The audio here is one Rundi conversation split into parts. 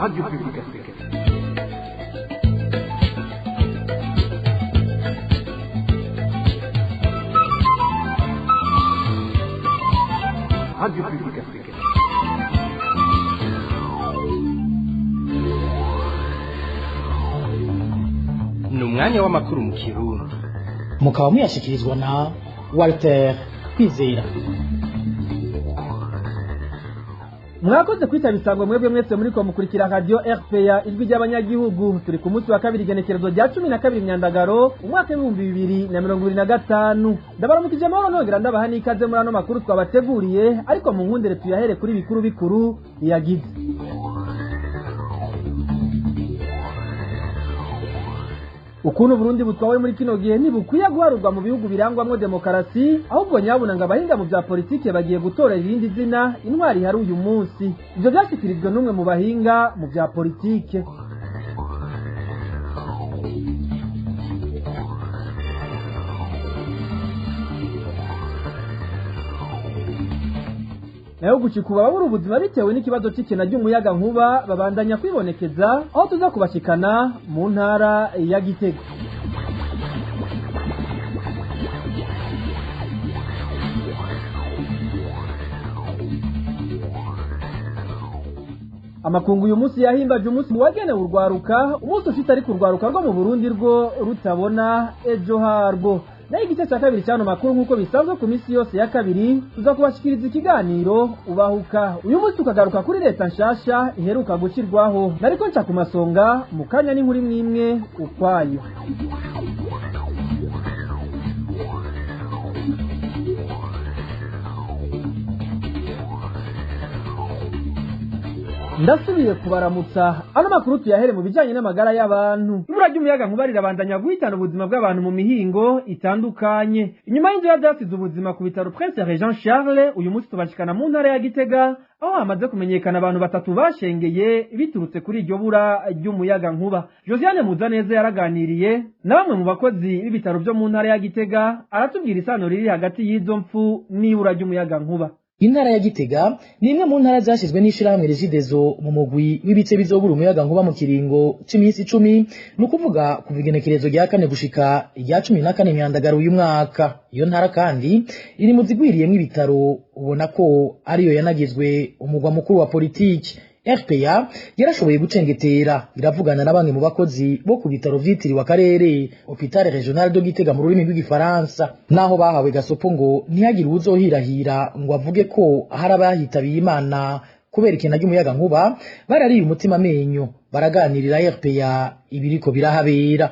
Radio Publique Africaine. Radio Publique Africaine. Ni umwanya w'amakuru mu Kirundi. Mukaba muyashikirizwa na Walter Kwizera. Mwakoze kwitaba isango mwebwe mwese muriko mukurikira radio RPA ijwi ry'abanyagihugu. Turi ku munsi wa kabiri igenekerezo rya 12 Myandagaro umwaka wa 2025. Ndabaramukije amahoro nongera ndabaha n'ikaze muri ano makuru twabateguriye, ariko mu nkundere tuyahere kuri bikuru bikuru yagize. Ukuntu Burundi butwawe muri kino gihe ntibukwiye guharurwa mu bihugu birangwamwo demokarasi, ahubwo nyabuna ngo abahinga mu bya politike bagiye gutora irindi zina intwari hari uyu munsi. Ivyo byashyikirijwe n'umwe mu bahinga mu bya politike. Nayo gucikuba babura ubuzima bitewe n'ikibazo c'ikena ry'umuyaga nkuba babandanya kwibonekeza, aho tuza kubashikana mu ntara ya Gitega. Amakungu uyu munsi yahimbaje umunsi wagenewe urwaruka, umunsi ushitse ari kurwaruka rwo mu Burundi rwo rutabona ejo harwo. Nayo igice cya kabiri cyano makuru nk'uko bisanzwe ku minsi yose ya kabiri tuza kubashikiriza ikiganiro ubahuka. Uyu munsi tukagaruka kuri leta nshasha iheruka gushyirwaho, nariko nca ku masonga mu kanya n'inkuru imwe ukwayo. Ndasubiye kubaramutsa. Ano makuru tuyahere mu bijanye n'amagara y'abantu. Ibura ry'umuyaga nkuba rirabandanya guhitana ubuzima bw'abantu mu mihingo itandukanye. Inyuma y'inzu yadasize ubuzima ku bitaro Prince Jean Charles, uyu munsi tubashikana mu ntara ya Gitega, aho hamaze kumenyekana abantu batatu bashengeye biturutse kuri iryo bura ry'umuyaga nkuba. Josiane Muzaneza yaraganiriye na bamwe mu bakozi b'ibitaro byo mu ntara ya Gitega, aratubwira isano riri hagati y'izo mpfu n'ibura ry'umuyaga nkuba. Intara ya Gitega ni imwe mu ntara zashyizwe n'ishirahamwe Regideso mu mugwi w'ibice bizobura umuyaga nkuba mu kiringo c'imisi 10, no kuvuga kuva igenekerezo rya 4 gushika rya 14 Myandagaro uyu mwaka. Iyo ntara kandi iri mu zigwiriyemwo ibitaro, ubona ko ariyo yanagizwe umugwa mukuru wa politiki. RPA yarashoboye gucengetera iravugana na bamwe mu bakozi bo ku bitaro vyitiriwe akarere Hôpital Regional de Gitega mu rurimi rw'igifaransa, naho bahawe gasopo ngo ntihagire uzohirahira ngo avuge ko hari abahitabiye Imana kubera ikena ry'umuyaga nkuba. Barariye umutima amenyo baraganirira RPA ibiriko birahabera.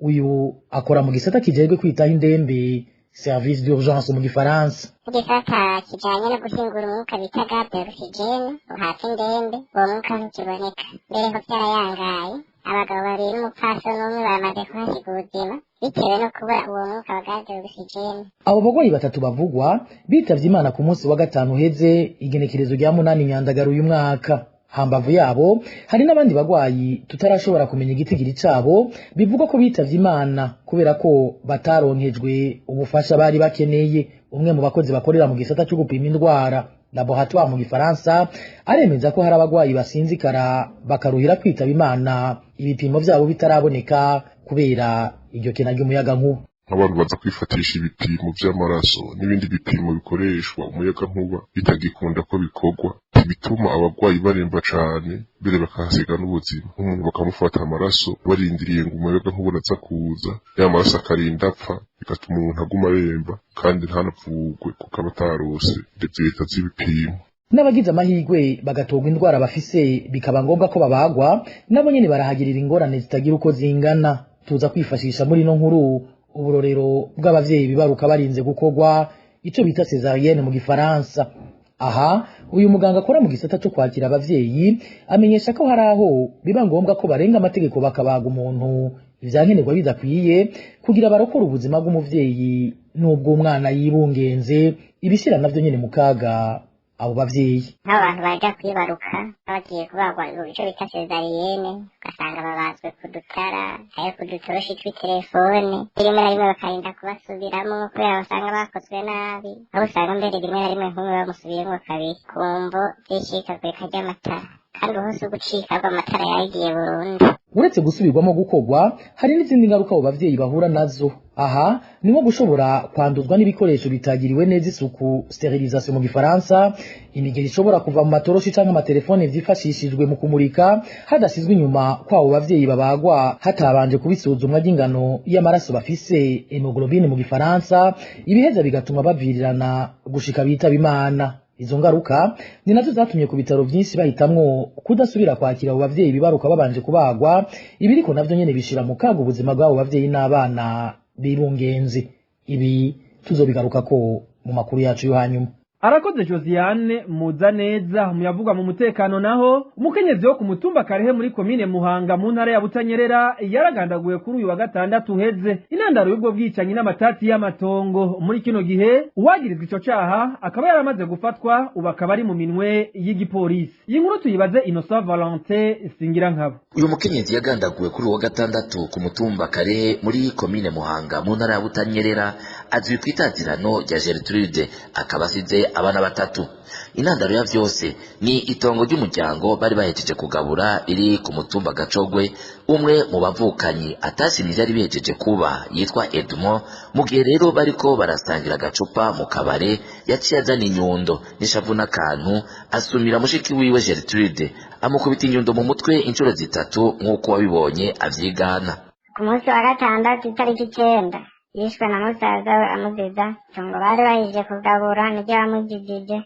Uyu akora mu gisata kijejwe kwitaho indembe, service d'urgence mu gifaransa. Igisata kijanye no guhingura umwuka bita gaz d'oxygène uhata indembe, uwo mwuka ntukiboneka. Mbere ho vyarayangaye, abagabo babiri n'umupfasoni umwe bamaze kuhasiga ubuzima bitewe no kubura uwo mwuka wa gaz d'oxygène. Abo bagwayi batatu bavugwa bitavye Imana ku munsi wa gatanu uheze igenekerezo rya 8 Myandagaro uyu mwaka. Hambavu yabo hari n'abandi bagwayi tutarashobora kumenya igitigiri cabo, bivuga ko bitavye Imana kubera ko bataronkejwe ubufasha bari bakeneye. Umwe mu bakozi bakorera mu gisata cyo gupima indwara, laboratoire mu gifaransa, aremeza ko hari abagwayi basinzikara bakaruhira kwitaba Imana ibipimo vyabo bitaraboneka kubera iryo kena ry'umuyaga nkuba. Abantu baza kwifatisha ibipimo vy'amaraso n'ibindi bipimo bikoreshwa umuyaga nkuba bitagikunda ko bikorwa, bituma abagwayi baremba cane, mbere bakahasiga n'ubuzima. Umuntu bakamufata amaraso barindiriye ngo umuyaga nkuba uraza kuza, ya maraso akarinda apfa, bigatuma umuntu aguma aremba kandi ntanapfugwe kuko abatarose leta z'ibipimo. N'abagize amahirwe bagatorwa indwara bafise bikaba ngombwa ko babagwa, nabo nyene barahagirira ingorane zitagira uko zingana. Tuza kwifashisha muri no nkuru uburorero bw'abavyeyi bibaruka barinze gukorwa, ico bita césarienne mu gifaransa. Aha uyu muganga akora mu gisata cyo kwakira abavyeyi amenyesha ko hari aho biba ngombwa ko barenga amategeko bakabaga umuntu ivyankenerwa bidakwiye kugira barokora ubuzima bw'umuvyeyi n'ubwo umwana yibungenze, ibishyira navyo nyene mu kaga abo bavyeyi. Nk'abantu baja kwibaruka bagiye kubagwa ico bita césarienne, ugasanga babazwe ku dutara ayo ku dutoroshi tw'itelefone, rimwe na rimwe bakarinda kubasubiramwo kubera basanga bakozwe nabi, aho usanga mbere rimwe na rimwe nk'umwe bamusubiyemwo kabiri ku mvo z'ishikagurika ry'amatara. kandi ubu si ugucika rw'amatara yagiye burundu. uretse gusubirwamo gukorwa hari n'izindi ngaruka abo bavyeyi bahura nazo. Aha ni nko gushobora kwanduzwa n'ibikoresho bitagiriwe neza isuku, sterilisation mu gifaransa, imigeri ishobora kuva mu matoroshi canke amatelefone vyifashishijwe mu kumurika hadasizwe inyuma kw'abo bavyeyi babagwa hatabanje kubisuzumwa ry'ingano y'amaraso bafise, hemoglobine mu gifaransa, ibiheza bigatuma bavirirana gushika bitaba Imana. Izo ngaruka ni nazo zatumye ku bitaro vyinshi bahitamwo kudasubira kwakira abo bavyeyi bibaruka babanje kubagwa, ibiriko navyo nyene bishira mu kaga ubuzima bw'abo bavyeyi n'abana bibungenzi. Ibi tuzobigarukako mu makuru yacu yo hanyuma. Arakoze Josiane Muzaneza. Umuyavuga mu mutekano naho umukenyezi wo ku mutumba Karehe muri komine Muhanga mu ntara ya Butanyerera yaragandaguye kuri uyu wa gatandatu uheze. Intandaro y'ubwo bwicanyi n'amatati y'amatongo muri kino gihe uwagirizwa ico caha akaba yaramaze gufatwa, ubu akaba ari mu minwe y'igipolisi. Iyi nkuru tuyibaze Innocent Valentin Singirankabo. Uyu mukenyezi yagandaguwe kuri uwa gatandatu ku mutumba Karehe muri komine Muhanga mu ntara ya Butanyerera azwi kw'itazirano rya Gertrude, akaba asize abana batatu. Intandaro ya vyose ni itongo ry'umuryango bari bahejeje kugabura iri ku mutumba Gacogwe. Umwe mu bavukanyi atashimye yari bihejeje kuba yitwa Edmond, mu gihe rero bariko barasangira agacupa mu kabare yaciye azana inyundo n'ishavu n'akantu asumira mushiki wiwe Gertrude, amukubita inyundo mu mutwe incuro zitatu nk'uko wabibonye avyigana. Ku munsi wa gatandatu itariki 9 yishwe na musaza we amuziza itongo bari bahije kugabura niryo bamugijije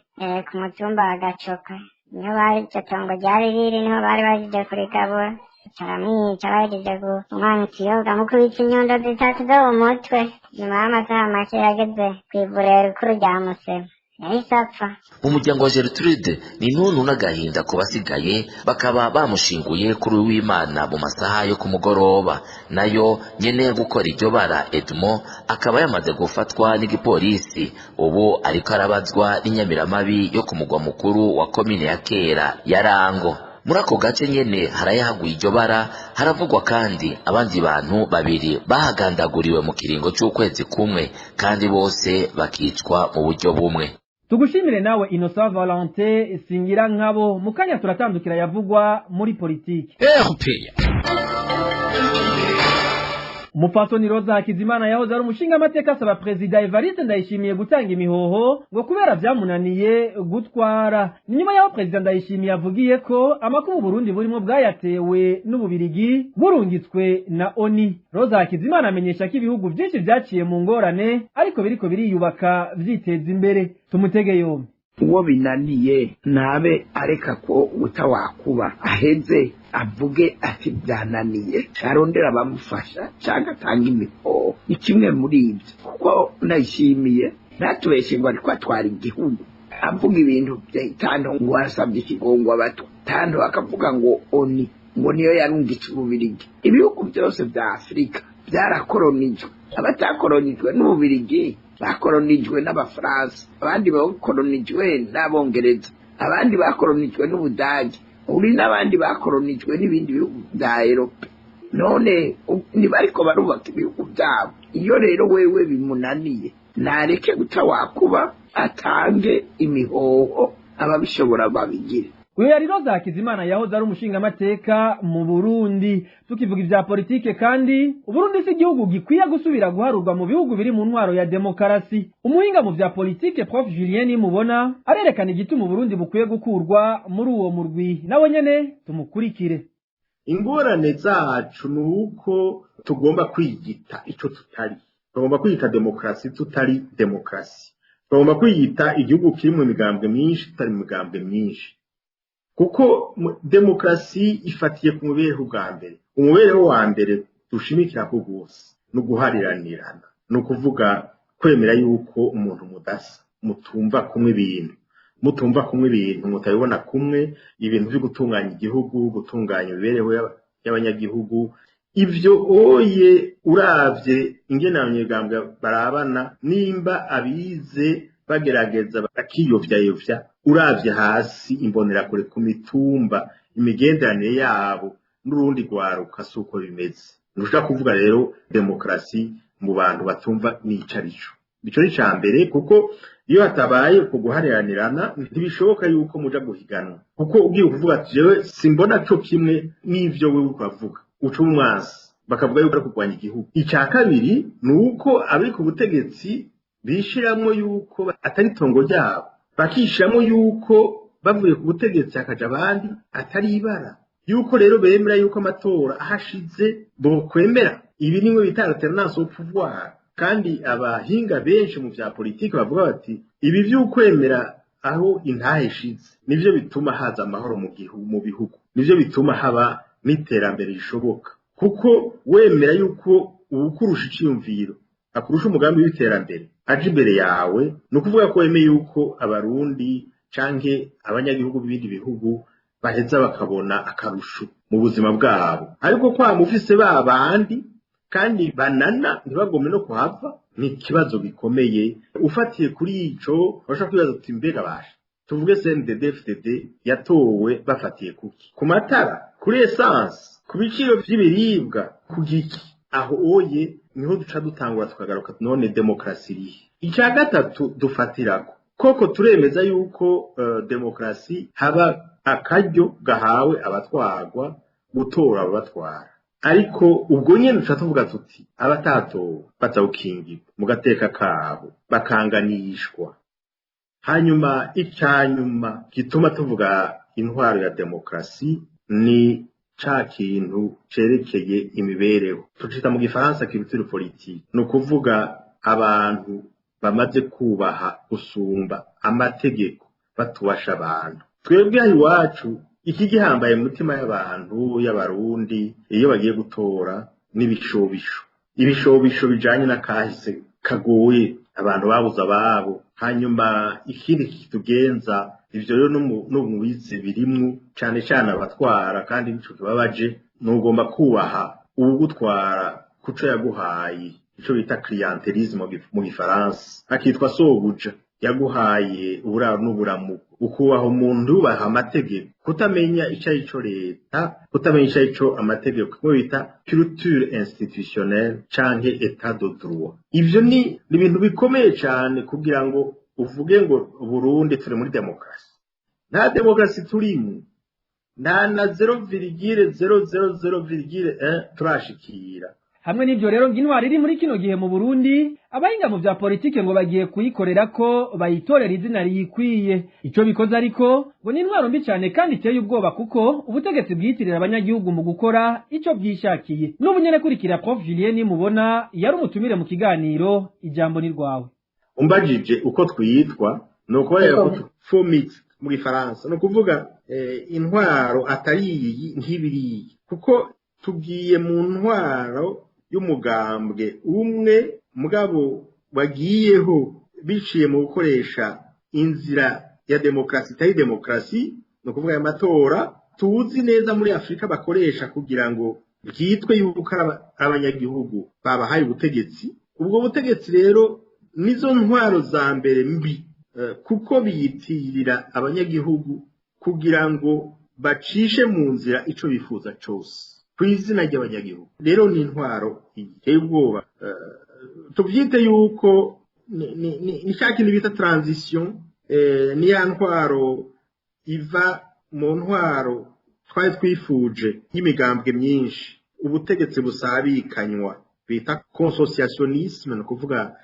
ku mutumba wa Gacoka. Niho bari iryo tongo ryari riri, niho bari bahije kurigabura, caramwica bahije umwana ikiyoga amukubita inyundo zitatu zo mu mutwe. Nyuma y'amasaha make yageze kw'ivuriro rikuru rya Musema yahise apfa. Umuryango wa Gertrude ni ntuntu n'agahinda ku basigaye, bakaba bamushinguye kuri w'Imana mu masaha yo kumugoroba. Nayo nyene gukora iryo bara Edmond akaba yamaze gufatwa n'igipolisi, ubu ariko arabazwa n'inyamiramabi yo ku mugwa mukuru wa komine ya Kera ya Rango. Muri ako gace nyene harayahaguye iryo bara. Haravugwa kandi abandi bantu babiri bahagandaguriwe mu kiringo c'ukwezi kumwe, kandi bose bakicwa mu buryo bumwe. Tugushimire nawe Innocent Valentin Singirankabo. Mukanya turatandukira yavugwa muri politiki. Umupfasoni Roza Hakizimana yahoze ari umushinga amateka asaba Perezida Evariste Ndayishimiye gutanga imihoho ngo kubera vyamunaniye gutwara. Nyuma yaho Perezida Ndayishimiye avugiye ko amakubu Burundi burimo bwayatewe n'Ububirigi burungitswe na ONU. Roza Hakizimana amenyesha ko ibihugu byinshi vyaciye mu ngorane ariko biriko biriyubaka vyiteza imbere. Tumutege yombi. Uwo binaniye nabe areka ko utawakuba aheze avuge ati byananiye, arondera bamufasha cyangwa atanga imihoho. Ikimwe muri ibyo kuko Ndayishimiye natubeshe ngo ariko atwara igihugu avuga ibintu by'itando ngo asabye ikigongo abato tando akavuga ngo ONU ngo niyo yarungitse Ububirigi. Ibihugu byose bya Afrika byarakolonijwe, abatakolonijwe n'Ububirigi bakolonijwe n'Abafaransa, abandi bakolonijwe n'Abongereza, abandi bakolonijwe n'Ubudage, uri n'abandi bakolonijwe n'ibindi bihugu bya Europe. None nibariko barubaka ibihugu byabo. Iyo rero wewe bimunaniye nareke guta wakuba atange imihoho ababishobora babigire. Uyu yari Roza Hakizimana yahoze ari umushinga amateka mu Burundi. Tukivuga ivya politike kandi Uburundi si igihugu gikwiye gusubira guharurwa mu bihugu biri mu ntwaro ya demokarasi. Umuhinga mu vya politike Prof Julien Mubona arerekana igituma Uburundi bukwiye gukurwa muri uwo murwi. Nawe nyene tumukurikire. Ingorane zacu nuko tugomba kwiyita ico tutari. Tugomba kwiyita demokarasi tutari demokarasi. Tugomba kwiyita igihugu kiri mu migambwe myinshi tutari mu migambwe myinshi. Kuko demokarasi ifatiye ku mubereho bwa mbere. Umubereho wa mbere dushimikira ko gose no guhariranirana, no kuvuga kwemera yuko umuntu mudasa, mutumva kumwe ibintu, mutabibona kumwe, ibintu byo gutunganya igihugu, gutunganya imibereho y'abanyagihugu. Ivyo oye uravye ingene abanyegambwe barabana, nimba abize bagerageza bakiyovya uravye hasi imbonerakure ku mitumba, imigenderanire yabo n'urundi rwaruka suko bimeze. Ntushaka kuvuga rero demokarasi mu bantu batumva n'icarico. Ico ni ca mbere, kuko iyo hatabaye ku guhariranirana ntibishoboka yuko muja guhiganwa kuko ugiye kuvuga ati jewe simbona cyo kimwe n'ivyo wewe ukavuga uca umwasi bakavuga yuko ari kurwanya igihugu. Icya kabiri ni uko abari ku butegetsi bishiramwo yuko atari itongo ryabo, bakishiramwo yuko bavuye ku butegetsi hakaja abandi atari ibara, yuko rero bemera yuko amatora ahashize bokwemera. Ibi nimwe bita alternance au pouvoir, kandi abahinga benshi mu vya politiki bavuga bati ibi vy'ukwemera aho intahe ishize nivyo bituma haza amahoro mu bihugu, nivyo bituma haba n'iterambere rishoboka, kuko wemera yuko ukurusha iciyumviro akurusha umugambi w'iterambere aje imbere yawe, ni ukuvuga ko wemeye yuko abarundi canke abanyagihugu b'ibindi bihugu baheza bakabona akarusho mu buzima bwabo. Ariko kwa mufise babandi kandi banana ntibagome no kuhava, ni ikibazo gikomeye. Ufatiye kuri ico bashaka kwibaza uti mbega basha tuvuge CNDD-FDD yatowe bafatiye kuki? Ku matara, kuri essence, ku biciro vy'ibiribwa, ku giki? Aho oye niho duca dutangura tukagaruka none demokrasi irihe. Icya gatatu dufatirako koko turemeza yuko demokrasi haba akaryo gahawe abatwarwa gutora abatwara, ariko ubwo nyene duca tuvuga tuti abatatowe bazawukingirwa mu gateka kabo bakanganishwa. Hanyuma icyanyuma gituma tuvuga intwaro ya demokrasi ni ca kintu cerekeye imibereho, tucita mu gifaransa culture politique, no kuvuga abantu bamaze kubaha gusumba amategeko batubasha abantu. Twebwe aho iwacu iki gihambaye mu mutima y'abantu y'abarundi iyo bagiye gutora n'ibishobisho, ibishobisho bijanye n'akahise kagoye abantu babuze ababo. Hanyuma ikindi kitugenza ivyo rero no mu bize birimwo cane cane abatwara, kandi nico kibabaje nugomba kubaha uwugutwara kuco yaguhaye, ico bita clientelisme mu gifaransa, akitwa sobuja yaguhaye uburaro n'uburamuko, ukubaha umuntu yubaha amategeko, kutamenya ico arico leta, kutamenya ico arico amategeko, ko bita culture institutionnelle canke état de droit. Ivyo ni ibintu bikomeye cane kugira ngo uvuge ngo Burundi turi muri demokrasi. Nta demokrasi turimo, nta na 0,000,1 turashikira. Hamwe n'ivyo rero ng'intwari iri muri kino gihe mu Burundi, abahinga mu vya politike ngo bagiye kuyikorera ko bayitorera izina riyikwiye. Ico bikoze ariko ngo ni intwaro mbi cane kandi iteye ubwoba, kuko ubutegetsi bwiyitirira abanyagihugu mu gukora ico bwishakiye. N'ubu nyene kurikira Prof Julien Nimubona yari umutumire mu kiganiro Ijambo ni rwawe. Umbajije uko twitwa no kubarera ko fomix mu gifaransa, no kuvuga intwaro atari nk'ibiri, kuko tugiye mu ntwaro y'umugambwe umwe mugabo bagiyeho biciye mu gukoresha inzira ya demokrasi itari demokrasi, no kuvuga ya matora tuzi neza muri Afrika bakoresha kugira ngo byitwe yuko abanyagihugu babahaye ubutegetsi. Ubwo butegetsi rero nizo ntwaro za mbere mbi, kuko biyitirira abanyagihugu kugira ngo bacishe mu nzira ico bifuza cose kw'izina ry'abanyagihugu. Rero ni intwaro iteye ubwoba. Tuvyite yuko ni cya kintu bita transition, ni ya ntwaro iva mu ntwaro twari twifuje y'imigambwe myinshi, ubutegetsi busabikanywa bita consociationnisme, no kuvuga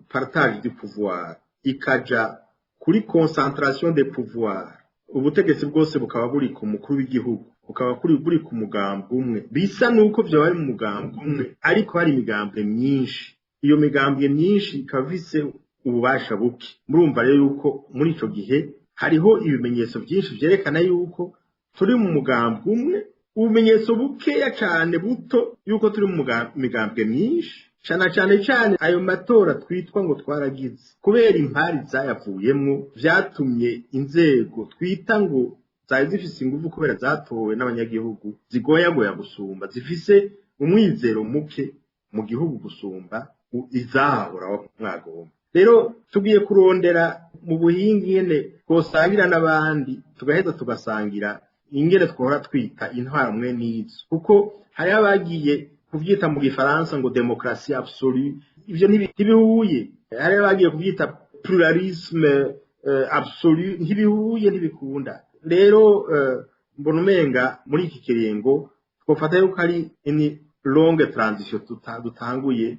partage du pouvoir, ikaja kuri concentration de pouvoir, ubutegetsi bwose bukaba buri ku mukuru w'igihugu, bukaba buri ku mugambwe umwe. Bisa nuko byo bari mu mugambwe umwe, ariko hari imigambwe myinshi. Iyo migambwe myinshi ikaba ifise ububasha buke. Murumva rero yuko muri ico gihe hariho ibimenyetso byinshi vyerekana yuko turi mu mugambwe umwe, ubumenyetso bukeya cane buto yuko turi mu migambwe myinshi. Cyane ayo matora twitwa ngo twaragize kubera impari zayavuyemwo, vyatumye inzego twita ngo zari zifise ingufu kubera zatowe n'abanyagihugu zigoyagoya gusumba, zifise umwizero muke mu gihugu gusumba izahoraho mwagomba. Rero tugiye kurondera mu buhinga nyene twosangira n'abandi, tugaheza tugasangira ingene twora twita intwaro mwe n'izo, kuko hari abagiye kuvyita mu gifaransa ngo demokrasi absolue. Ivyo ntibihuye. Hari abagiye kuvyita pluralisme absolu ntibihuye ntibikunda rero mbona umenga muri iki kiringo twofata yuko ari ini longue transition dutanguye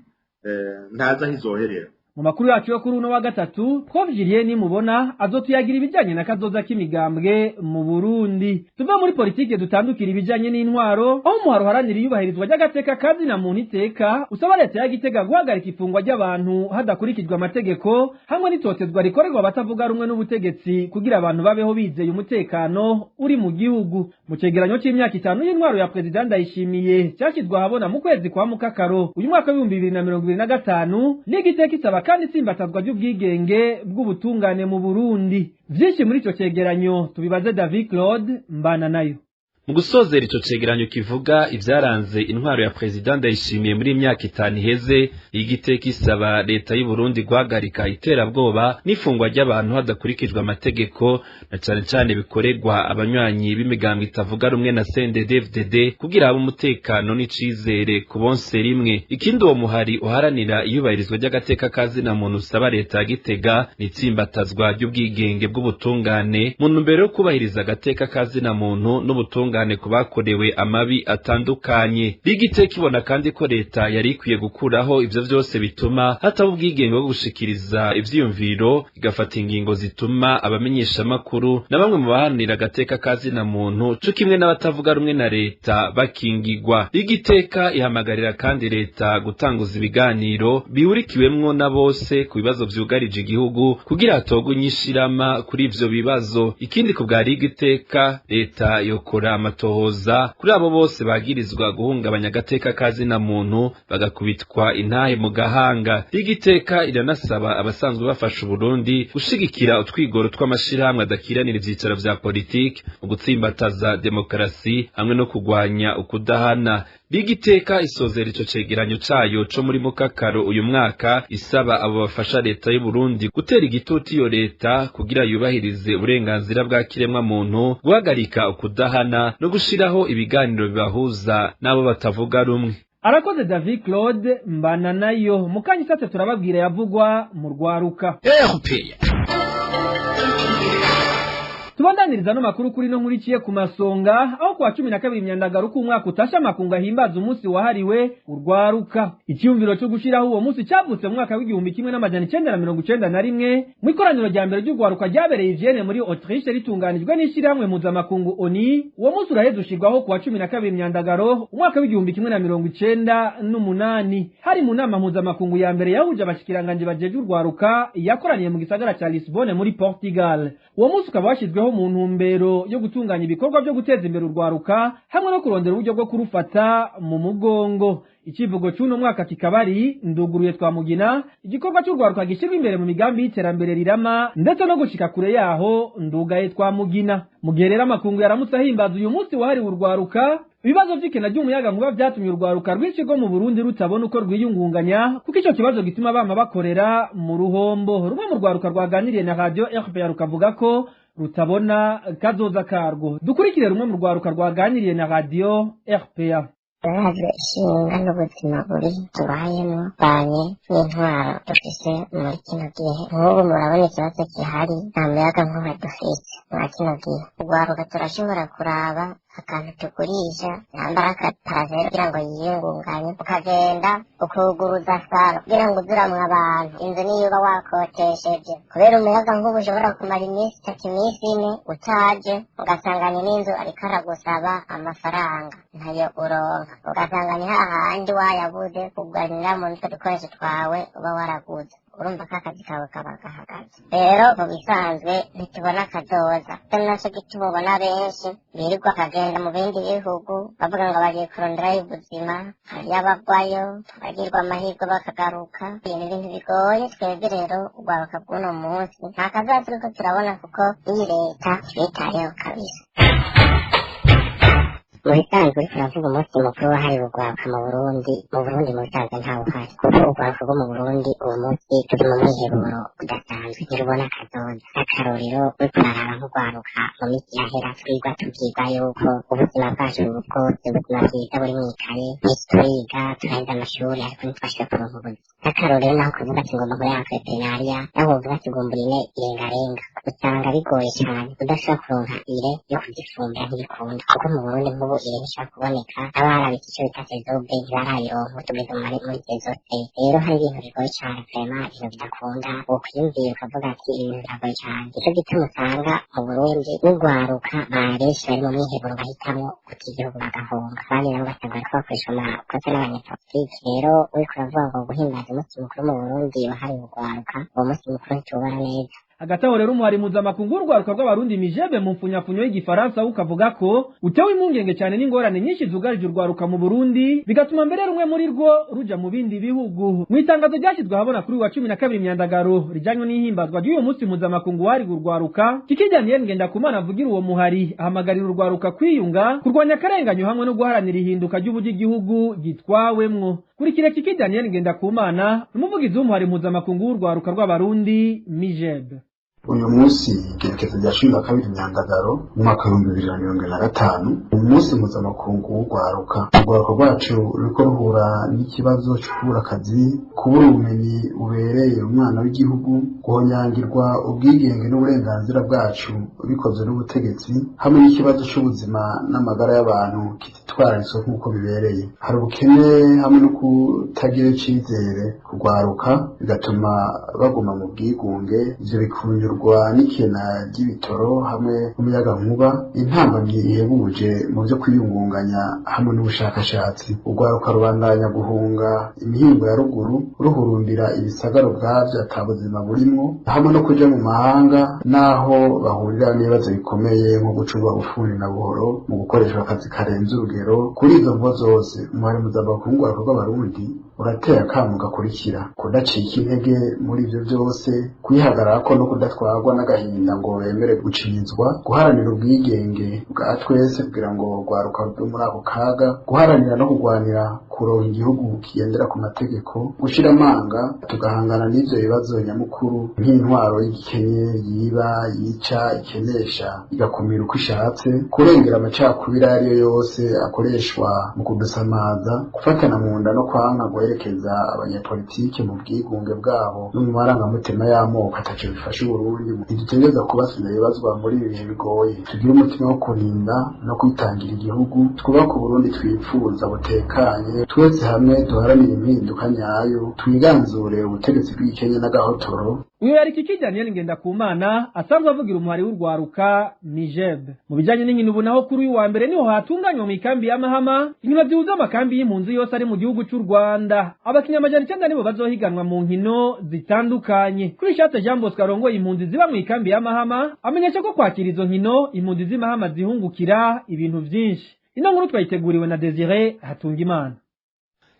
ntaza hizoherera. Mu makuru yacu yo kuri uno wa gatatu twavugiriye ni mubona azotuyagira ibijanye na kazoza k'imigambwe mu Burundi. Tuva muri politike dutandukira ibijanye n'intwaro aho umuharo haranira iyubahirizwa ry'agateka kazi na muntu iteka usaba leta ya Gitega guhagarika ifungwa ry'abantu hadakurikijwe amategeko hamwe n'itotezwa rikorerwa batavuga rumwe n'ubutegetsi kugira abantu babeho bizeye umutekano uri mu gihugu. Mu cegeranyo c'imyaka 5 y'intwaro ya President Ndayishimiye cyashizwe ahabona mu kwezi kwa Mukakaro uyu mwaka wa 2025 n'Igiteka isaba kandi simbatazwa ry'ubwigenge bw'ubutungane mu Burundi. Vyinshi muri ico cegeranyo tubibaze David Claude mbana nayo. Mu gusozera ico cegeranyo kivuga ivyaranze intwaro ya President Ndayishimiye muri imyaka 5 iheze, Igiteka isaba leta y'u Burundi guhagarika iterabwoba n'ifungwa ry'abantu hadakurikijwe amategeko na cane bikorerwa abanywanyi b'imigambwe itavuga rumwe na CNDD-FDD kugira abo umutekano n'icizere ku bonse rimwe. Ikindi uwo muhari uharanira iyubahirizwa ry'agateka kazi na muntu usaba leta ya Gitega n'itsimbatazwa ry'ubwigenge bw'ubutungane mu ntumbero yo kubahiriza agateka kazi na muntu n'ubutungane kubakorewe amabi atandukanye. Igiteka ibona kandi ko leta yari ikwiye gukuraho ivyo vyose bituma hataba ubwigenge bwo gushikiriza ivyiyumviro, igafata ingingo zituma abamenyesha makuru na bamwe mu baharanira agateka kazi na muntu cyo kimwe n'abatavuga rumwe na leta bakingigwa. Igiteka ihamagarira kandi leta gutanguza ibiganiro bihurikiwemwo na bose ku bibazo vyugarije igihugu kugira hatogwe inyishirama kuri ivyo bibazo. Ikindi ku bwa Igiteka leta yokora amatohoza kuri abo bose bagirizwa guhungabanya agateka kazi na muntu bagakubitwa intahe mu gahanga. Igiteka iranasaba abasanzwe bafasha Burundi gushigikira utwigoro tw'amashirahamwe adakiranira ivyicaro vya politiki mu gutsimbataza demokrasi hamwe no kugwanya ukudahana. Igiteka isozera ico cegeranyo cayo co muri Mukakaro uyu mwaka isaba abo bafasha leta y'u Burundi gutera igitutu iyo leta kugira yubahirize uburenganzira bwa kiremwa muntu, guhagarika ukudahana no gushiraho ibiganiro bibahuza n'abo batavuga rumwe. Arakoze David Claude mbana nayo. Mukanyi sate turababwira yavugwa mu rwaruka. Tubandaniriza no makuru kuri no nkurikiye ku masonga aho kwa 12 imyandagaro ku mwaka utasha makunga himbaza umunsi wahariwe urwaruka. Icyumviro cyo gushiraho uwo munsi cyavutse mu mwaka w'igihumbi 1991 mu ikoraniro rya mbere ry'urwaruka ryabereye Vienne muri Autriche ritunganijwe n'ishyirahamwe mpuzamakungu ONU. Uwo munsi uraheze ushirwaho kwa 12 imyandagaro umwaka w'igihumbi 1998 hari mu nama mpuzamakungu ya mbere yahuje abashikiranganje bajeje urwaruka yakoraniye mu gisagara ca Lisbonne muri Portugal. Uwo munsi ukaba washyizweho mu ntumbero yo gutunganya ibikorwa byo guteza imbere urwaruka hamwe no kurondera uburyo bwo kurufata mu mugongo. Ikivugo cy'uno mwaka kikabari nduguruye twamugina, igikorwa cy'urwaruka gishyirwa imbere mu migambi y'iterambere rirama ndetse no gushika kure yaho ndugaye twamugina. Mugerera amakungu yaramutse ahimbaza uyu munsi wahariwe urwaruka. Ibibazo vy'ikena ry'umuyaga nkuba vyatumye urwaruka rw'ikigo mu Burundi rutabona uko rwiyungunganya kuko ico kibazo gituma bama bakorera mu ruhombo. Rumwe mu rwaruka rwaganiriye na Radio RPA rukavuga ko rutabona kazoza karwo. Dukurikire rumwe mu rwaruka rwaganiriye na Radio RPA. Baje ishinga n'ubuzima buri tubayemo banye n'intwaro dufise muri kino gihe. Nk'ubu murabona ikibazo gihari nta muyaga nkuba dufise muri kino gihe. Urwaruka turashobora kuraba akantu tugurisha nambara akaparavero kugira ngo yiyungunganye, ukagenda ukuguruza saro kugira ngo uzuramwe abantu inzu niyo uba wakotesheje kubera umuyaga nk'ubu ushobora kumara iminsi 3 utaje, ugasanganya n'inzu ariko aragusaba amafaranga ntayo uronka, ugasanganya hahandi wayabuze kuganira mu nitwe dukoresha twawe uba waraguze. Urumva ko akazi kawe kaba gahagaze. Rero mu bisanzwe ntitubona akazoza, naco gituma ubona benshi birirwa akagenda mu bindi bihugu bavuga ngo bagiye kuronderayo ubuzima, hariyo abagwayo bagirwa amahirwe bakagaruka. Ibintu bigoye. Twebwe rero urwaruka bw'uno munsi nta kazoza turiko turabona kuko iyi leta twitayeho kabisa. mu bisanzwe uriko uravuga umunsi mukuru wahariwe urwaruka mu Burundi mu bisanzwe ntawe uhari kuko urwaruka rwo mu Burundi uwo munsi turi mu mwiherero udasanzwe ntirubona akazoza akarorero uriko uraraba nk'urwaruka mu minsi yahera twigwa tuvyigwa yuko ubuzima bwacu bwose ubuzima bwiza buri mwikaye n'iki turiga turaheza amashuri ariko ntitwashika kuronka ubuzima akarorero naho kuvuga ati ngomba muri entrepreneuria naho uvuga ati ngomba ine irengarenga usanga bigoye cyane udashobora kuronka ire yo kugifumbira ntibikunda kuko mu Burundi nk'ubu ire ntishobora kuboneka abarabika icyo bita sezobe ntibarayironka tugeze muri sezobe rero hari ibintu bigoye cyane vraiment ibintu bidakunda ukwiyumvira ukavuga ati ibintu biragoye cyane nicyo gituma usanga mu Burundi n'urwaruka benshi bari mu mwiherero bahitamwo guta igihugu bagahunga abandi nabo basanga bariko bakoresha amakosa n'abanyapolitiki rero uriko uravuga ngo guhimbaza umunsi mukuru mu Burundi wahariwe urwaruka uwo munsi mukuru ntitubona neza hagati aho rero umuhari mpuzamakungu w'urwaruka rw'abarundi mijebe mu mfunyafunyo y'igifaransa ukavuga ko utewe impungenge cyane n'ingorane nyinshi zugarije urwaruka mu Burundi bigatuma mbere rumwe muri rwo ruja mu bindi bihugu mu itangazo ryashyizwe ahabona kuri wa 12 Myandagaro rijanywe n'ihimbazwa ry'uyu munsi mpuzamakungu wahariwe urwaruka Kikijyaniye Ngendakumana avugira uwo muhari ahamagarira urwaruka kwiyunga kurwanya akarenganyo hamwe no guharanira ihinduka ry'uburyo igihugu gitwawemwo kurikira Kikijyaniye Ngendakumana umuvugizi w'umuhari mpuzamakungu w'urwaruka rw'abarundi mijebe uyu munsi igerekezo rya 12 Myandagaro mu mwaka wa 2025 umunsi mpuzamakungu w'urwaruka rwacu ruriko ruhura n'ikibazo cyo kubura akazi kubura ubumenyi bubereye umwana w'igihugu guhonyangirwa ubwigenge n'uburenganzira bwacu bikozwe n'ubutegetsi hamwe n'ikibazo cy'ubuzima n'amagara y'abantu kititwararitse nk'uko bibereye hari ubukene hamwe no kutagira icyizere kugwaruka bigatuma baguma mu bwigunge ivyo bikunyura n'ikena ry'ibitoro hamwe n'umuyagankuba intambamyi ihebuje mu byo kwiyungunganya hamwe n'ubushakashatsi urwaruka rubandanya guhunga imihingo ya ruguru ruhurumbira ibisagaro bwavyo atabuzima burimwo hamwe no kuja mu mahanga naho bahurira n'ibibazo bikomeye nko gucurwa ubufundi na buhoro mu gukoreshwa akazi karenze urugero kuri izo mvo zose umuhari mpuzamakungu w'abarundi uratera akamu gakurikira kudacika intege muri ivyo byose kwihagararako no kudatwarwa n'agahinda ngo bemere gucinyizwa guharanira ubwigenge bwa twese kugira ngo rwaruka rwe muri ako kaga guharanira no kurwanira kuronka igihugu kigendera ku mategeko gushira amanga tugahangana n'ivyo bibazo nyamukuru nk'intwaro y'igikenye yiba yica ikenesha igakumira uko ishatse kurengera amacakubiri ariyo yose akoreshwa mu kudusamaza gufatana mu nda no kwanka guherekeza abanyapolitike mu bwigunge bwabo no mu marangamutima y'amoko ataco bifasha Uburundi ntidutegereza kubasina ibibazwa muri ibi bihe bigoye tugire umutima wo kurinda no kwitangira igihugu twubaka Uburundi twipfuza butekanye twese hamwe duharanire impinduka nyayo twiganzure ubutegetsi bw'Ikenya n'agahotoro uyu yari Kikijyaniye Ngendakumana asanzwe avugira umuhari w'urwaruka mijebe mu bijanye n'inkino ubu naho kuri uyu wa mbere niho hatunganywa mu ikambi ya Mahama inkino zihuza amakambi y'impunzi yose ari mu gihugu cy'u Rwanda abakinnyi 900 nibo bazohiganwa mu nkino zitandukanye kuri Shate Jean Bosco arongoye impunzi ziba mu ikambi ya Mahama amenyesha ko kwakira izo nkino impunzi z'Imahama zihungukira ibintu byinshi ino nkuru twayiteguriwe na Desire Hatungimana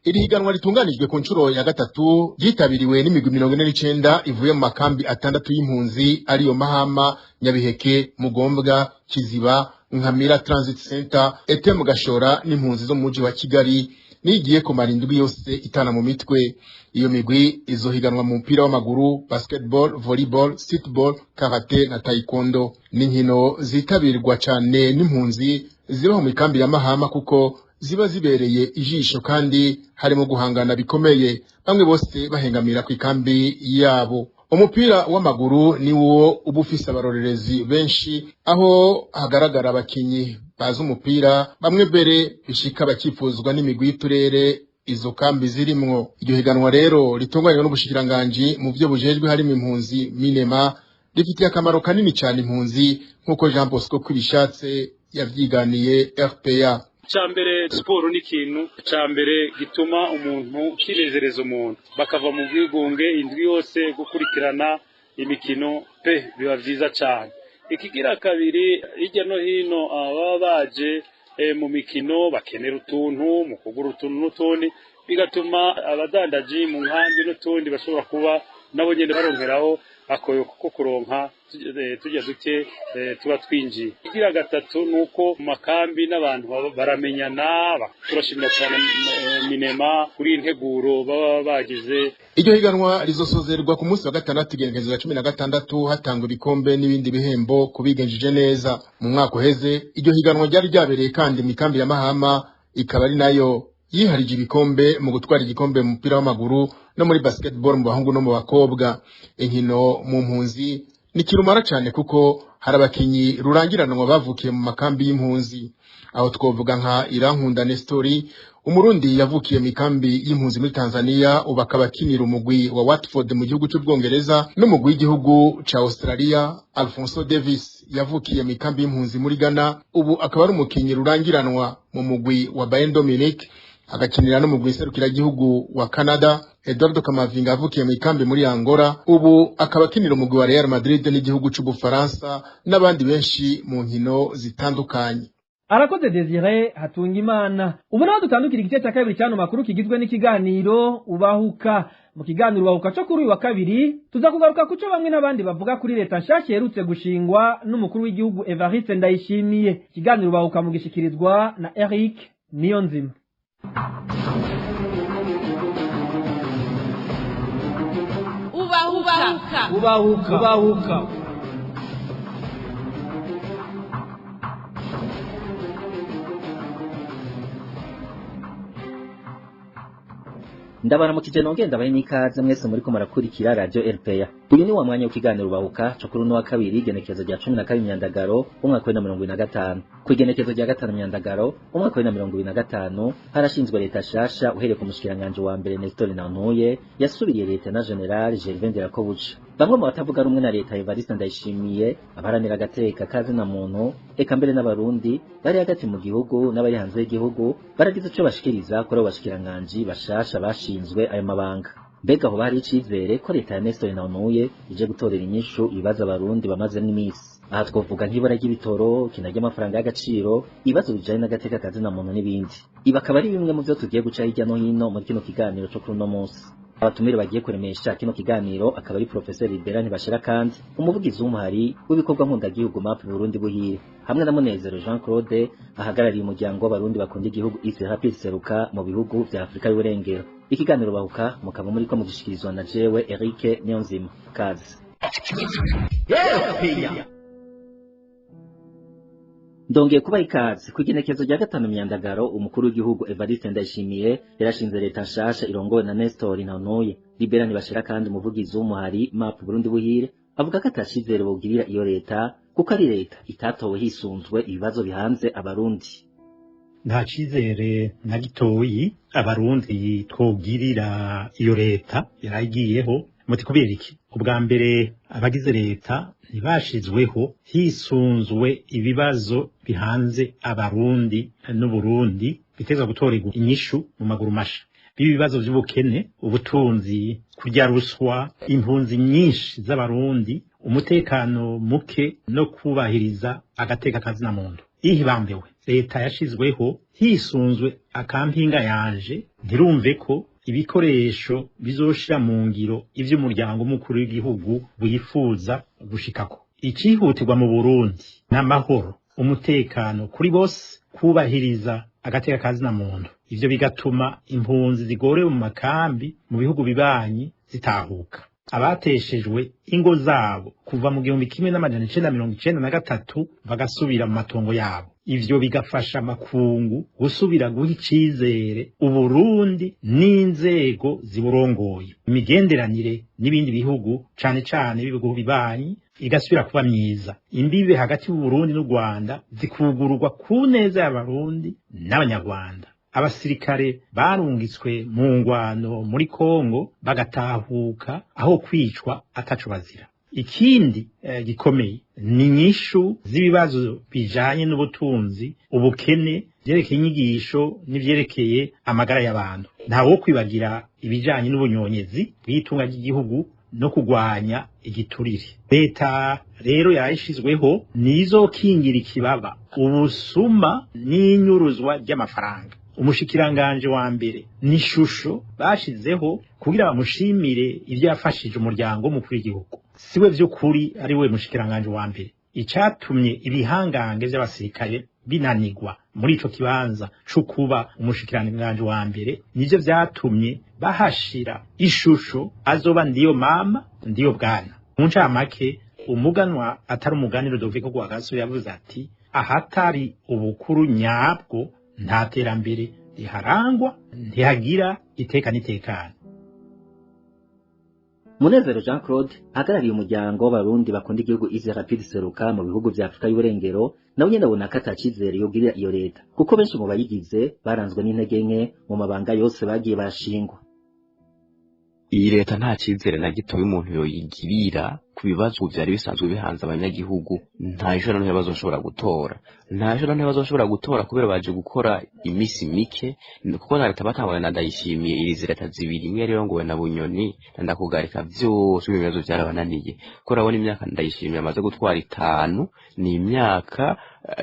iri higanwa ritunganijwe ku nshuro ya gatatu ryitabiriwe n'imigwi 49 ivuye mu makambi 6 y'impunzi ariyo Mahama Nyabiheke Mugombwa Kiziba Nkamira Transit Center ete mu Gashora n'impunzi zo mu mujyi wa Kigali nigiye kumara indwi yose itana mu mitwe iyo migwi izohiganwa mu mpira w'amaguru basketball volleyball streetball karate na taekwondo n'inkino zitabirwa cyane n'impunzi ziba mu ikambi ya Mahama kuko ziba zibereye ijisho kandi harimo guhangana bikomeye bamwe bose bahengamira ku ikambi yabo umupira w'amaguru ni wo ubufisa abarorerezi benshi aho hagaragara abakinyi bazi umupira bamwe bere bishika bakifuzwa n'imigwi y'uturere izo kambi zirimwo iryo higanwa rero ritunganywa n'ubushikiranganje mu byo bujejwe harimo impunzi minema rifitiye akamaro kanini cyane impunzi nkuko Jean Bosco kwibishatse yavyiganiye RPA Chambere siporo ni kintu chambere gituma umuntu kinezereza umuntu bakava mu bwigunge indwi yose gukurikirana imikino pe biba vyiza cyane ikigira kabiri hirya no hino ababa baje mu mikino bakenera utuntu mu kugura utuntu n'utundi bigatuma abadandaji mu nkambi n'utundi bashobora kuba nabo nyene baronkeraho akoyo ko kuronka tujya duke tuba twinjiye. Igira gatatu nuko mu makambi n'abantu baramenyana. Turashimira cyane Minema kuri integuro baba bagize. Iryo higanwa rizosozerwa ku munsi wa gatandatu igenekerezo ya 16 hatangwa ibikombe n'ibindi bihembo kubigenjeje neza. Mu mwaka uheze iryo higanwa ryari ryabereye kandi mu kambi ya Mahama, ikaba ari nayo yiharije ibikombe mu gutwara igikombe mu mupira w'amaguru no muri basketball mu bahungu no mu bakobwa. Inkino mu mpunzi ni kirumara cyane kuko hari abakinyi rurangiranwa bavukiye mu makambi y'impunzi. Aho twovuga nka Irankunda Nestori, Umurundi yavukiye mu kambi y'impunzi muri Tanzania, ubu akaba akinira umugwi wa Watford mu gihugu cy'Ubwongereza, n'umugwi w'igihugu ca Australia. Alfonso Davis yavukiye mu kambi y'impunzi muri Ghana, ubu akaba ari umukinyi rurangiranwa mu mugwi wa Bayern Dominique, agakinira no mu gwiserukira gihugu wa Canada. Eduardo Camavinga avukiye mu kambi muri Angola, ubu akaba akinira umugwi wa Real Madrid n'igihugu cy'Ubufaransa, n'abandi benshi mu nkino zitandukanye. Arakoze Desire Hatungimana. Ubu naho dutandukira igice cya kabiri cyano makuru kigizwe n'ikiganiro Ubahuka. Mu kiganiro Ubahuka cyo kuri uyu wa kabiri tuza kugaruka kuco bamwe n'abandi bavuga kuri leta nshasha yerutse gushingwa n'umukuru w'igihugu Evariste Ndayishimiye. Ikiganiro Ubahuka mu gishikirizwa na Eric Niyonzima. Ubahuka. Ndabaramukije nongenda bahe n'ikaze mwese muri ko murakurikira radio RPA. Uyu ni wa mwanya w'ikiganiro Ubahuka cyo kuri uno wa kabiri igenekezo rya 12 Myandagaro umwaka wa 2025. Ku igenekezo rya 5 Myandagaro umwaka wa 2025 harashinzwe leta shasha uhereye ku mushikiranganje wa mbere Nestor Nantuye yasubiriye leta na General Gervais Ndirakobuca. Bamwe mu batavuga rumwe na leta Evariste Ndayishimiye abaranira agateka kazi na muntu eka mbere n'abarundi bari hagati mu gihugu n'abari hanze y'igihugu baragize ico bashikiriza kuri abashikiranganje bashasha bashinzwe ayo mabanga. Mbega ho bari icizere ko leta ya Nestor Nantuye ije gutorera inyishu ibibazo abarundi bamaze n'imisi. Aha twovuga nk'ibara ry'ibitoro, kinajya amafaranga y'agaciro, ibibazo bijanye n'agateka kazi na muntu n'ibindi. Ibi akaba ari bimwe mu byo tugiye guca hirya no hino muri kino kiganiro cyo kuri uno munsi. Abatumire bagiye kuremesha kino kiganiro akaba ari Professor Libera Ntibashira kandi umuvugizi w'umuhari w'ibikorwa nkundagihugu MAP Burundi Buhire, hamwe na Munezero Jean Claude ahagarariye umuryango w'abarundi bakunda igihugu East Happy Seruka mu bihugu vya Afrika y'Uburengero. Ikiganiro Ubahuka mukaba muri ko mugishikirizwa na jewe Eric Niyonzima. Kazi ndongeye kuba ikaze ku igenekezo rya 5 Myandagaro umukuru w'igihugu Evariste Ndayishimiye yarashinze leta nshasha irongowe na Nestor Nantuye. Libera Ntibashira kandi umuvugizi w'umuhari MAP Burundi Buhire avuga ko atashizere bogirira iyo leta kuko ari leta itatowe hisunzwe ibibazo bihanze abarundi. Nta cizere na gitoyi abarundi twogirira iyo leta yaragiyeho. Muti kubera iki? Ubwa mbere abagize leta ntibashizweho hisunzwe ibibazo bihanze abarundi n'Uburundi biteza gutorerwa inyishu mu maguru masha. Bibibazo by'ubukene, ubutunzi, kurya ruswa, impunzi nyinshi z'abarundi, umutekano muke no kubahiriza agateka kazi na muntu. Ihibambewe leta yashizweho hisunzwe akampinga yanje ntirumve ko ibikoresho bizoshira mu ngiro ivy'umuryango mukuru w'igihugu wifuza gushikako. Ikihutirwa mu Burundi n'amahoro, umutekano kuri bose, kubahiriza agateka kazi na muntu. Ivyo bigatuma impunzi zigorewe mu makambi mu bihugu bibanyi zitahuka. Abateshejwe ingo zabo kuva mu 1993 bagasubira mu matongo yabo. Ivyo bigafasha makungu gusubira guha icizere Uburundi n'inzego ziburongoye. Imigenderanire n'ibindi bihugu cane cane ibihugu bibanyi igasubira kuba myiza. Imbibe hagati y'u Burundi n'u Rwanda zikugururwa ku neza y'abarundi n'abanyarwanda. Abasirikare barungitswe mu ngwano muri Kongo bagatahuka aho kwicwa ataco bazira. Ikindi gikomeye ni nyishu z'ibibazo bijanye n'ubutunzi, ubukene, vyerekeye inyigisho n'ivyerekeye amagara y'abantu. Ntawo kwibagira ibijanye n'ubunyonyezi bw'itunga ry'igihugu no kugwanya igiturire. Leta rero yashizweho nizo kingira ikibaba ubusuma n'inyuruzwa ry'amafaranga. umushikiranganje wa mbere n'ishusho bashizeho kugira bamushimire ivyo yafashije umuryango w'umukuru w'igihugu siwe vy'ukuri ari we mushikiranganje wa mbere icatumye ibihangange vy'abasirikare binanigwa muri ico kibanza co kuba umushikiranganje wa mbere nivyo vyatumye bahashira ishusho azoba ndiyo mama ndiyo bwana mu ncamake umuganwa atari umugani Rudoviko Rwagaso yavuze ati ahatari ubukuru nyabwo nta terambere riharangwa ntihagira iteka n'itekana. Munezero Jean Claude ahagarariye umuryango w'abarundi bakunda igihugu Easy Rapid Seruka mu bihugu vya Afrika y'Uburengero nawe nyene abona ko atacizere yogirira iyo leta kuko benshi mu bayigize baranzwe n'intege nke mu mabanga yose bagiye bashingwa. Iyi leta nta cizere na gito y'umuntu yoyigirira ku bibazo vyari bisanzwe bihanze abanyagihugu nta joro n'aho bazoshobora gutora kubera baje gukora imisi mike kuko na leta batangwa na Ndayishimiye iri leta zibiri imwe rero ngo na Bunyoni ndakugarika vyose ibibazo byarabananiye ko urabona imyaka Ndayishimiye amaze gutwara 5 ni imyaka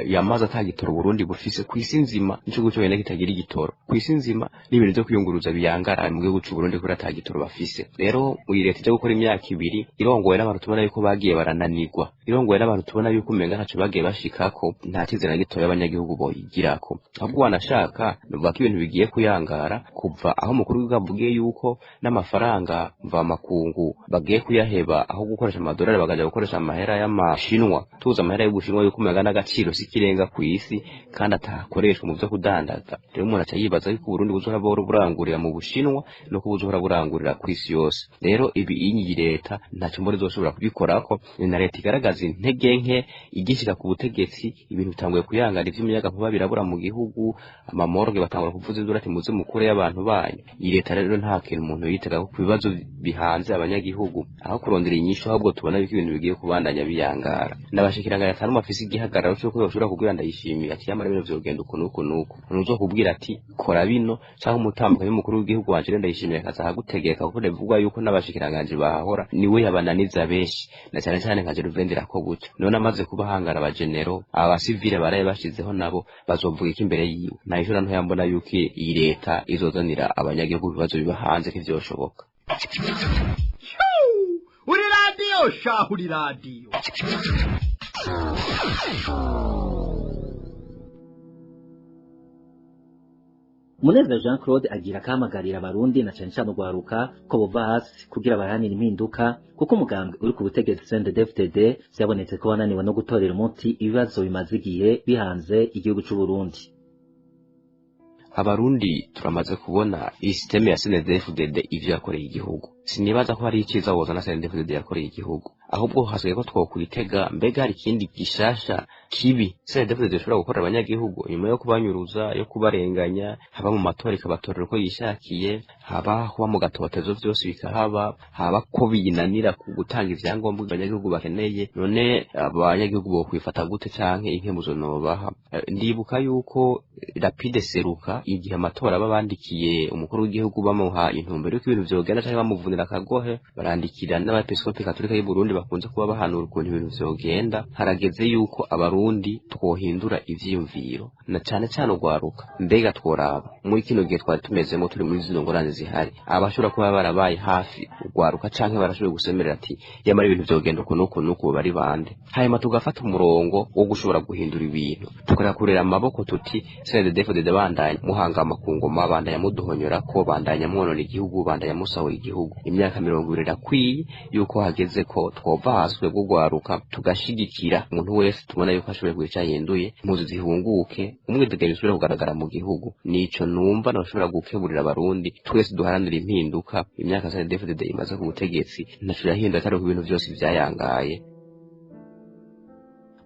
yamaze atagitoro Burundi bufise kwisi nzima nico gucyo wenda kitagira igitoro kwisi nzima n'ibintu byo kuyunguruza biyangara mu gihugu cy'u Burundi kuri atagitoro bafise rero uyi leta ije gukora imyaka 2 irongowe n'abantu tubona yuko bagiye barananirwa irongowe n'abantu tubona yuko umenga ntaco bagiye bashikako nta kizera gito y'abanyagihugu boyigirako ahubwo wanashaka nuvuga ko ibintu bigiye kuyangara kuva aho mukuru w'igavugiye yuko n'amafaranga mva makungu bagiye kuyaheba aho gukoresha amadolari bagaje gukoresha amahera y'amashinwa tuza amahera y'ubushinwa yuko umenga n'agaciro sikirenga ku isi kandi atakoreshwa mu byo kudandaza rero umuntu aca yibaza yuko Burundi buzohora burangurira mu bushinwa no kubuzohora burangurira ku isi yose rero ibi iyi leta ntacyo mbore zoshobora kubikorako na leta igaragaza intege nke igishika ku butegetsi ibintu bitanguye kuyangana ivy'umuyaga nkuba birabura mu gihugu amamorgue batangura kuvuza indura ati muze mukure y'abantu banyu iyi leta rero nta kintu umuntu yitega ku bibazo bihanze abanyagihugu aho kurondera inyisho ahubwo tubona yuko ibintu bigiye kubandanya biyangara ndabashikiranganya atanu mafisi igihagararo cyo bashobora kugira Ndayishimiye ati yamara ibintu vyogenda uko nuzo kubwira ati kora bino cyangwa umutambuka y'umukuru w'igihugu wanje Ndayishimiye akaza gutegeka kuko bivugwa yuko n'abashikiranganje bahahora niwe yabananiza benshi na cyane cyane nka Geruvendera ko gutyo none amaze kubahangara abagenero abasivile baraye bashizeho nabo bazovuga iki imbere yiwe nayo nto yambona yuko iyi leta izozanira abanyagihugu bibazo bibahanze k'ivyoshoboka uri radio shahu uri radio Munezero Jean Claude agira kamagarira abarundi na cyane cyane ugwaruka ko bova hasi kugira baranira impinduka kuko umugambi uri ku butegetsi CNDD-FDD byabonetse ko wananiwe no gutorera umuti ibibazo bimaze igihe bihanze igihugu cy'u Burundi. Abarundi turamaze kubona iyi systeme ya CNDD-FDD ivyo yakoreye igihugu sinibaza ko hari iciza woza na CNDD-FDD yakoreye igihugu ahubwo hasigaye ko twokuritega mbega hari ikindi gishasha kibi CNDD-FDD ishobora gukora abanyagihugu nyuma yo kubanyuruza yo kubarenganya haba mu matora ikabatorera ko yishakiye haba kuba mu gatotezo vyose bikahaba haba ko binanira gutanga ivyangombwa abanyagihugu bakeneye none abanyagihugu bo kwifata gute canke inkemuzo nobaha ndibuka yuko Rapide Seruka igihe amatora babandikiye umukuru w'igihugu bamuha intumbero y'uko ibintu vyogenda cyangwa bamuvunira akagohe barandikira n'abepiskopi katolika y'u Burundi bakunze kuba bahanura ukuntu ibintu vyogenda harageze yuko abarundi twohindura ivyiyumviro na cyane cyane ugwaruka mbega tworaba muri kino gihe twari tumezemo turi muri zino ngorane zihari abashobora kuba barabaye hafi ugwaruka canke barashoboye gusemerera ati yamara ibintu vyogenda uko bari bande hanyuma tugafata umurongo wo gushobora guhindura ibintu tukora kurera amaboko tuti CNDD-FDD bandanye muhanga amakungoma bandanye muduhonyora ko bandanye mwonona igihugu bandanye musahura igihugu imyaka 20 irakwiye yuko hageze ko twova haswe gugwaruka tugashigikira umuntu wese tubona yuko ashoboye kwica hinduye impuzu zihunguke umwidegemye usubire kugaragara mu gihugu nico numva nashobora gukeburira abarundi twese duharanira impinduka imyaka CNDD-FDD imaze ku butegetsi ntashobora hinda atari ku bintu byose vyayangaye.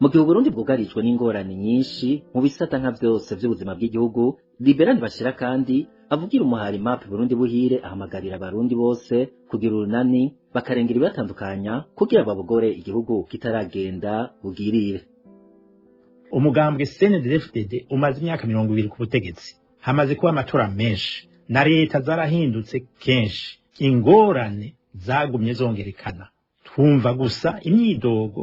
Mu gihe Burundi bwugarijwe n'ingorane nyinshi mu bisata nka byose by'ubuzima bw'igihugu Liberani bashira kandi avugira umuhari map Burundi buhire ahamagarira abarundi bose kugira urunani bakarengera ibatandukanya kugira babugore igihugu kitaragenda bugirire. Umugambwe CNDD-FDD umaze imyaka 20 ku butegetsi hamaze kuba amatora menshi na leta zarahindutse kenshi ingorane zagumye zongerekana twumva gusa imyidogo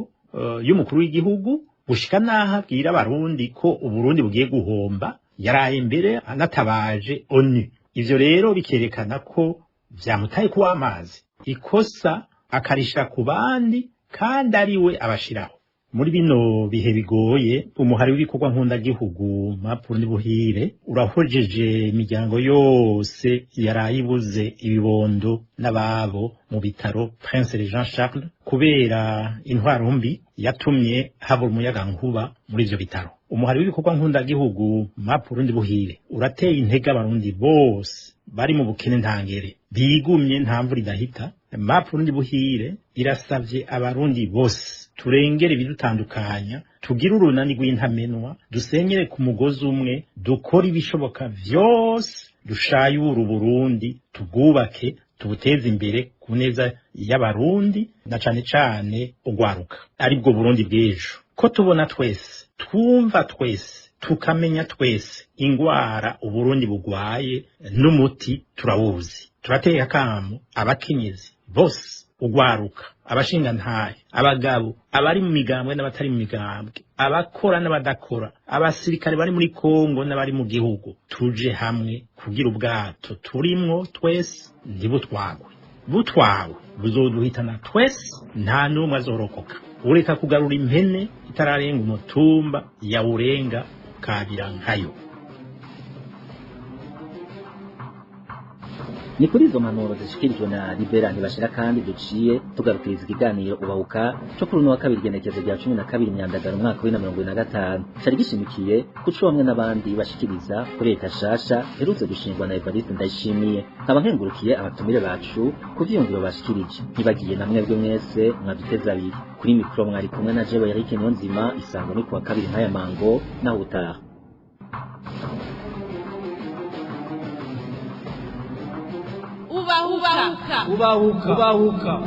y'umukuru w'igihugu gushika naha bwira abarundi ko Uburundi bugiye guhomba yaraye imbere anatabaje ONU. Ivyo rero bikerekana ko vyamutaye kuwa amazi ikosa akarisha ku bandi kandi ariwe abashiraho. Muri bino bihe bigoye umuhari w'ibikorwa nkundagihugu Mapfurundi Buhire urahojeje imiryango yose yarayibuze ibibondo n'ababo mu bitaro Prince Jean Charles kubera intwaro mbi yatumye habura umuyaga nkuba muri ivyo bitaro. Umuhari w'ibikorwa nkundagihugu Mapfurundi Buhire urateye intege abarundi bose bari mu bukene ntangere bigumye nta mvura idahita. Mapfurundi Buhire irasavye abarundi bose turengere ibidutandukanya, tugire urunani rw'intamenwa, dusenyere ku mugozi umwe, dukora ibishoboka vyose, dushayure Uburundi, tubwubake, tubuteze imbere ku neza y'abarundi na cane cane ugwaruka aribwo Burundi bw'ejo. Ko tubona twese, twumva twese, tukamenya twese ingwara Uburundi bugwaye n'umuti turawuzi. Turateye akamo abakenyezi bose, ugwaruka, abashingantahe, abagabo, abari mu migambwe n'abatari mu migambwe, abakora n'abadakora, abasirikare bari muri Kongo n'abari mu gihugu, tuje hamwe kugira ubwato turimwo twese ntibutwagwe. Butwawe buzoduhitana twese, nta n'umwe azorokoka. Ureka kugarura impene itararenga umutumba yawurenga ukabira nkayo. Ni kuri izo mpanuro zishikirijwe na Libera Ntibashira kandi duciye tugarukiriza ikiganiro ubahuka cyo kuri uno wa kabiri genekezo rya 12 Myandagaro umwaka wa 2025 cyari gishimikiye kuco bamwe n'abandi bashikiriza kuri leta shasha herutse gushingwa na Evariste Ndayishimiye. Nkaba nkengurukiye abatumire bacu kuvyiyumviro bashikirije. Ntibagiye namwe bwe mwese mwabiteza abiri kuri mikro mwari kumwe na Jewe Eric Niyonzima. Isango ni kuwa kabiri nk'aya mango naho utaha. Ubahuka.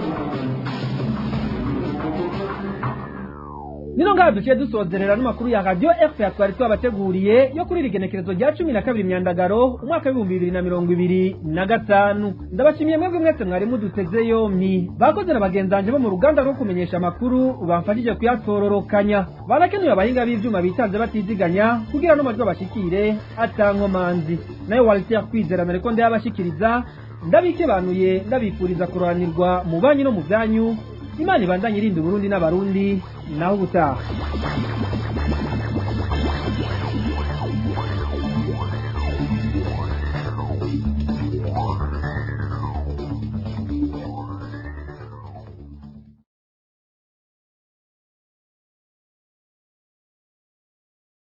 Nino ngaho duciye dusozerera n'amakuru ya Radio RPA twari twabateguriye yo kuri rigenekerezo rya 12 Myandagaro umwaka wa 2025. Ndabashimiye mwebwe mwese mwari muduteze yompi. Bakoze n'abagenzanje bo mu ruganda rwo kumenyesha amakuru bamfashije kuyatororokanya. Barakenuye abahinga b'ivyuma bitanze batiziganya kugira no majwi bashikire atankomanzi. Nayo Walter Kwizera nareko ndabashikiriza ndabikebanuye ndabifuriza kuranirwa mu banyi no mu byanyu. Imana ibandanye irinde Burundi n'abarundi naho ubutaha.